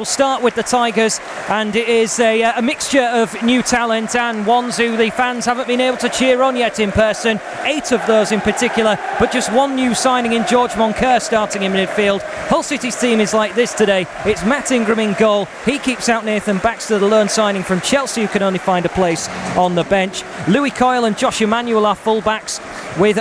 We'll start with the Tigers, and it is a mixture of new talent and ones who the fans haven't been able to cheer on yet in person. 8 of those in particular, but just one new signing in George Moncur starting in midfield. Hull City's team is like this today. It's Matt Ingram in goal. He keeps out Nathan Baxter, the loan signing from Chelsea, who can only find a place on the bench. Louis Coyle and Josh Emmanuel are full-backs, with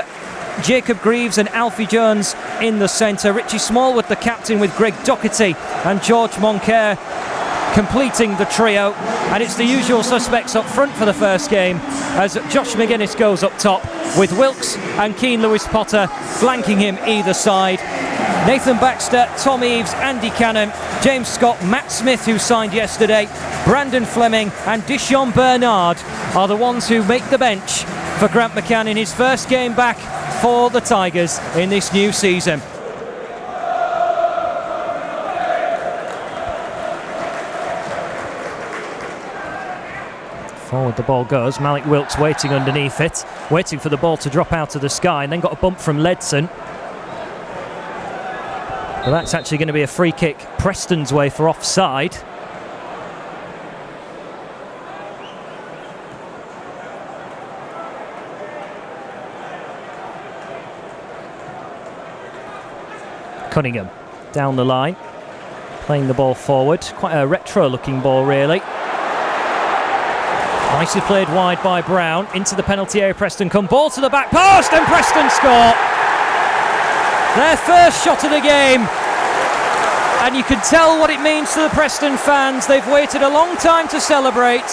Jacob Greaves and Alfie Jones in the centre. Richie Smallwood, the captain, with Greg Doherty and George Moncur completing the trio. And it's the usual suspects up front for the first game, as Josh McGuinness goes up top, with Wilkes and Keane Lewis-Potter flanking him either side. Nathan Baxter, Tom Eaves, Andy Cannon, James Scott, Matt Smith, who signed yesterday, Brandon Fleming and Dishon Bernard are the ones who make the bench for Grant McCann in his first game back for the Tigers in this new season. Forward the ball goes. Malik Wilkes waiting underneath it, waiting for the ball to drop out of the sky, and then got a bump from Ledson. Well, that's actually going to be a free kick Preston's way for offside. Cunningham down the line, playing the ball forward. Quite a retro looking ball, really. Nicely played wide by Brown. Into the penalty area, Preston come. Ball to the back post, and Preston score. Their first shot of the game. And you can tell what it means to the Preston fans. They've waited a long time to celebrate.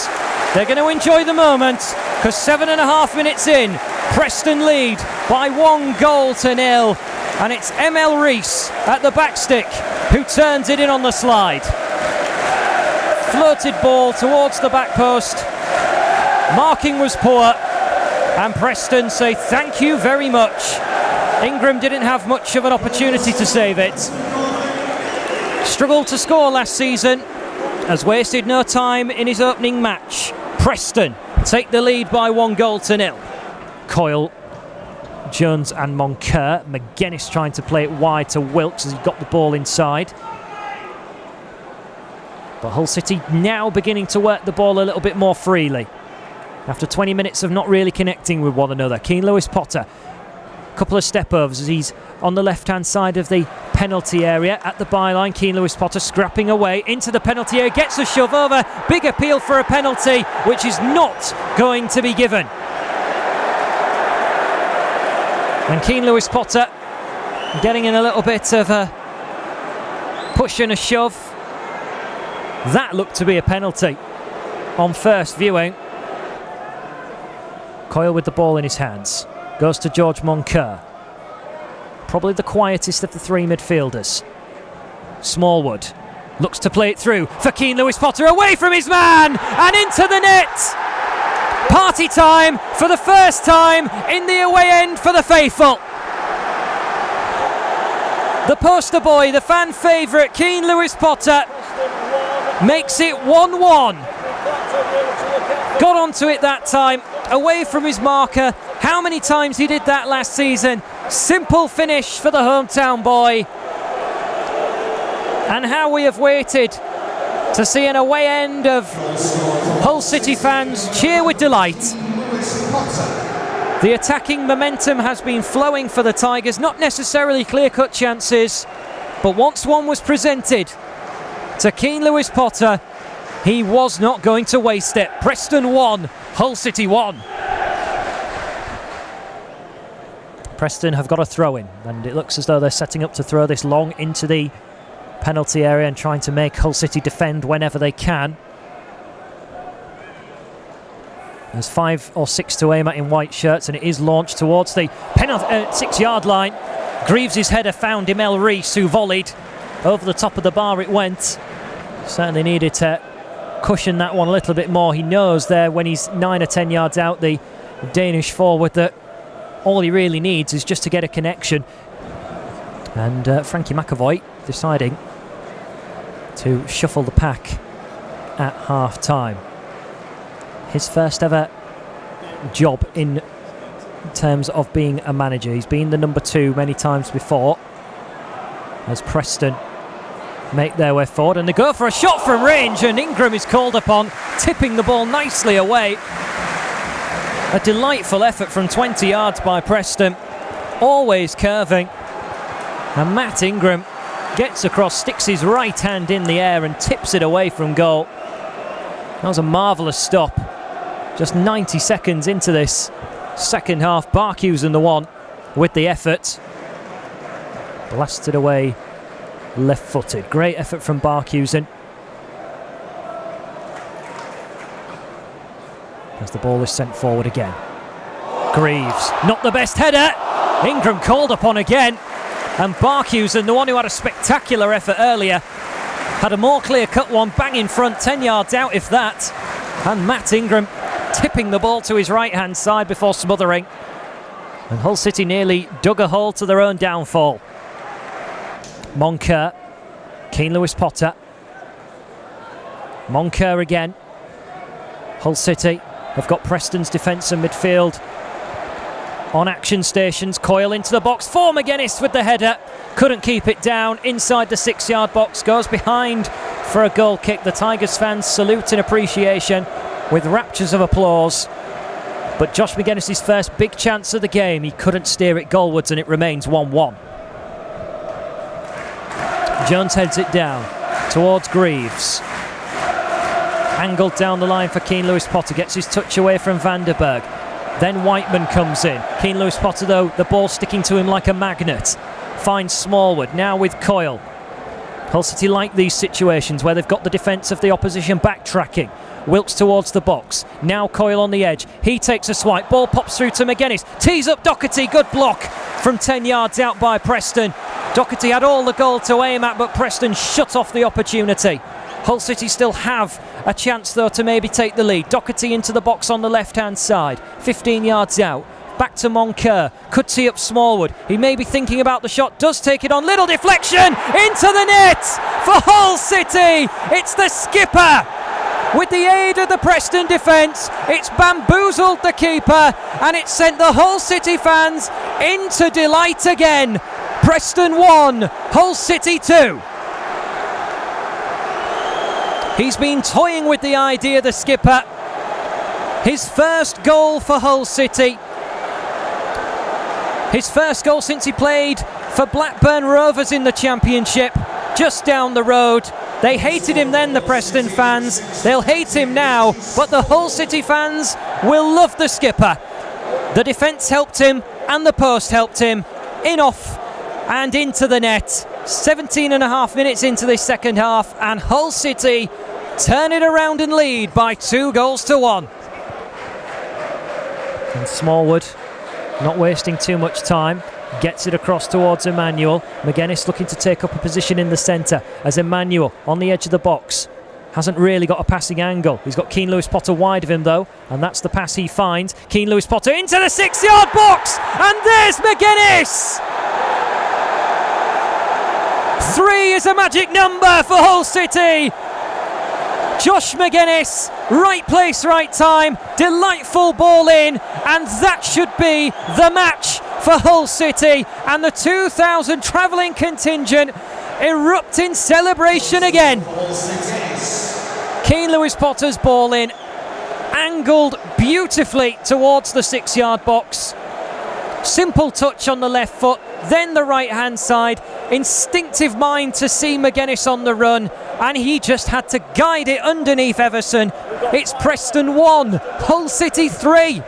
They're going to enjoy the moment, because 7.5 minutes in, Preston lead by 1-0. And it's ML Rees at the back stick who turns it in on the slide. Floated ball towards the back post. Marking was poor, and Preston say thank you very much. Ingram didn't have much of an opportunity to save it. Struggled to score last season, has wasted no time in his opening match. Preston take the lead by 1-0. Coyle, Jones and Moncur. McGuinness trying to play it wide to Wilkes as he got the ball inside. But Hull City now beginning to work the ball a little bit more freely after 20 minutes of not really connecting with one another. Keane Lewis-Potter, a couple of step overs as he's on the left hand side of the penalty area at the byline. Keane Lewis-Potter scrapping away into the penalty area, gets a shove over. Big appeal for a penalty, which is not going to be given. And Keane Lewis-Potter getting in a little bit of a push and a shove. That looked to be a penalty on first viewing. Coyle with the ball in his hands. Goes to George Moncur. Probably the quietest of the 3 midfielders. Smallwood looks to play it through for Keane Lewis-Potter, away from his man and into the net. Party time for the first time in the away end for the faithful. The poster boy, the fan favourite, Keane Lewis-Potter, makes it 1-1. Got onto it that time, away from his marker. How many times he did that last season. Simple finish for the hometown boy. And how we have waited to see an away end of Hull City fans cheer with delight. The attacking momentum has been flowing for the Tigers, not necessarily clear-cut chances, but once one was presented to Keane Lewis-Potter, he was not going to waste it. Preston 1, Hull City 1. Preston have got a throw in, and it looks as though they're setting up to throw this long into the penalty area and trying to make Hull City defend whenever they can. There's 5 or 6 to aim at in white shirts, and it is launched towards the 6-yard line. Greaves' header found Emel Rees, who volleyed. Over the top of the bar it went. Certainly needed to cushion that one a little bit more. He knows there when he's 9 or 10 yards out, the Danish forward, that all he really needs is just to get a connection. And Frankie McAvoy deciding to shuffle the pack at half-time. His first ever job in terms of being a manager. He's been the number 2 many times before, as Preston make their way forward, and they go for a shot from range, and Ingram is called upon, tipping the ball nicely away. A delightful effort from 20 yards by Preston, always curving, and Matt Ingram gets across, sticks his right hand in the air and tips it away from goal. That was a marvellous stop. Just 90 seconds into this second half, Barkhusen the one with the effort. Blasted away left-footed. Great effort from Barkhusen. As the ball is sent forward again. Greaves, not the best header. Ingram called upon again. And Barkhusen, the one who had a spectacular effort earlier, had a more clear-cut one, bang in front, 10 yards out if that. And Matt Ingram tipping the ball to his right-hand side before smothering. And Hull City nearly dug a hole to their own downfall. Moncur, Keane Lewis-Potter. Moncur again. Hull City have got Preston's defence and midfield on action stations. Coyle into the box for McGuinness with the header. Couldn't keep it down inside the 6-yard box. Goes behind for a goal kick. The Tigers fans salute in appreciation with raptures of applause. But Josh McGuinness's first big chance of the game, he couldn't steer it goalwards, and it remains 1-1. Jones heads it down towards Greaves. Angled down the line for Keane Lewis-Potter. Gets his touch away from Vanderberg. Then Whiteman comes in. Keane Lewis-Potter, though, the ball sticking to him like a magnet. Finds Smallwood, now with Coyle. Hull City like these situations where they've got the defence of the opposition backtracking. Wilkes towards the box. Now Coyle on the edge. He takes a swipe. Ball pops through to McGuinness. Tees up Doherty. Good block from 10 yards out by Preston. Doherty had all the goal to aim at, but Preston shut off the opportunity. Hull City still have a chance, though, to maybe take the lead. Doherty into the box on the left-hand side. 15 yards out. Back to Moncur. Could tee up Smallwood. He may be thinking about the shot. Does take it on. Little deflection into the net for Hull City. It's the skipper. With the aid of the Preston defence, it's bamboozled the keeper, and it's sent the Hull City fans into delight again. Preston 1, Hull City 2. He's been toying with the idea, the skipper. His first goal for Hull City. His first goal since he played for Blackburn Rovers in the Championship, just down the road. They hated him then, the Preston fans. They'll hate him now, but the Hull City fans will love the skipper. The defence helped him, and the post helped him. In off and into the net. 17 and a half minutes into this second half, and Hull City turn it around and lead by 2-1. And Smallwood, not wasting too much time, gets it across towards Emmanuel. McGuinness looking to take up a position in the centre as Emmanuel on the edge of the box. Hasn't really got a passing angle. He's got Keane Lewis-Potter wide of him, though, and that's the pass he finds. Keane Lewis-Potter into the 6-yard box, and there's McGuinness! 3 is a magic number for Hull City. Josh McGuinness, right place, right time, delightful ball in, and that should be the match for Hull City, and the 2,000 travelling contingent erupt in celebration again. Keane Lewis-Potter's ball in, angled beautifully towards the 6-yard box. Simple touch on the left foot, then the right-hand side. Instinctive mind to see McGuinness on the run, and he just had to guide it underneath Everson. It's Preston 1, Hull City 3.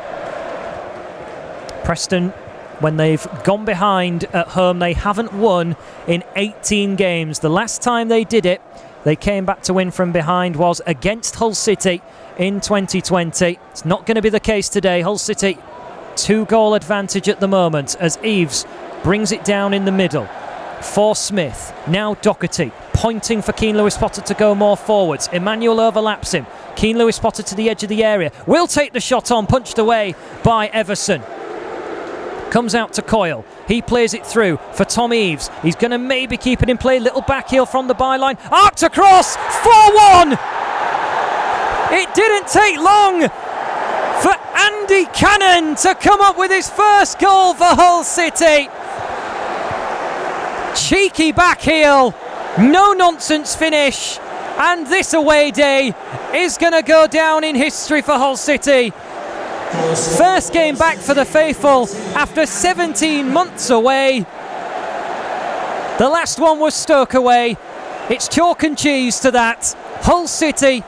Preston, when they've gone behind at home, they haven't won in 18 games. The last time they did it, they came back to win from behind, was against Hull City in 2020. It's not going to be the case today. Hull City 2-goal advantage at the moment as Eves brings it down in the middle for Smith. Now Doherty pointing for Keane Lewis-Potter to go more forwards. Emmanuel overlaps him. Keane Lewis-Potter to the edge of the area. Will take the shot on, punched away by Everson. Comes out to Coyle. He plays it through for Tom Eves. He's going to maybe keep it in play. Little backheel from the byline. Arced across. 4-1. It didn't take long for Andy Cannon to come up with his first goal for Hull City. Cheeky backheel no-nonsense finish, and this away day is going to go down in history for Hull City. First game back for the faithful after 17 months away. The last one was Stoke away. It's chalk and cheese to that. Hull City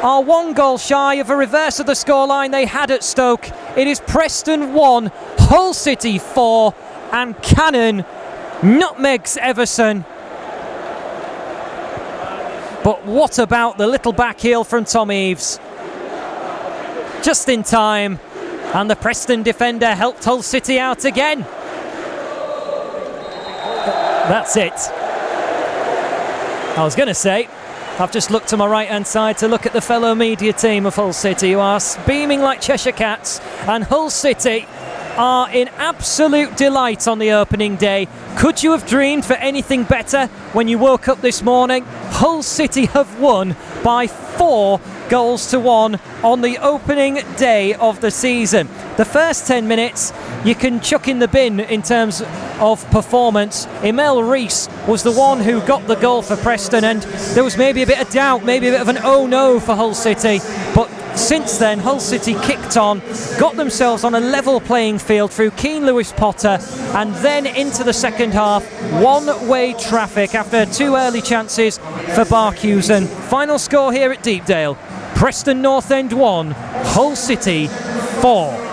are 1 goal shy of a reverse of the scoreline they had at Stoke. It is Preston 1, Hull City 4, and Cannon nutmegs Everson. But what about the little back heel from Tom Eaves? Just in time, and the Preston defender helped Hull City out again. That's it. I was going to say, I've just looked to my right-hand side to look at the fellow media team of Hull City, who are beaming like Cheshire Cats, and Hull City are in absolute delight on the opening day. Could you have dreamed for anything better when you woke up this morning? Hull City have won by 4 goals to 1 on the opening day of the season. The first 10 minutes you can chuck in the bin in terms of performance. Emil Rees was the one who got the goal for Preston, and there was maybe a bit of doubt, maybe a bit of an oh no for Hull City, but since then Hull City kicked on, got themselves on a level playing field through Keane Lewis-Potter, and then into the second half, one-way traffic after 2 early chances for Barkhusen. Final score here at Deepdale: Preston North End 1, Hull City 4.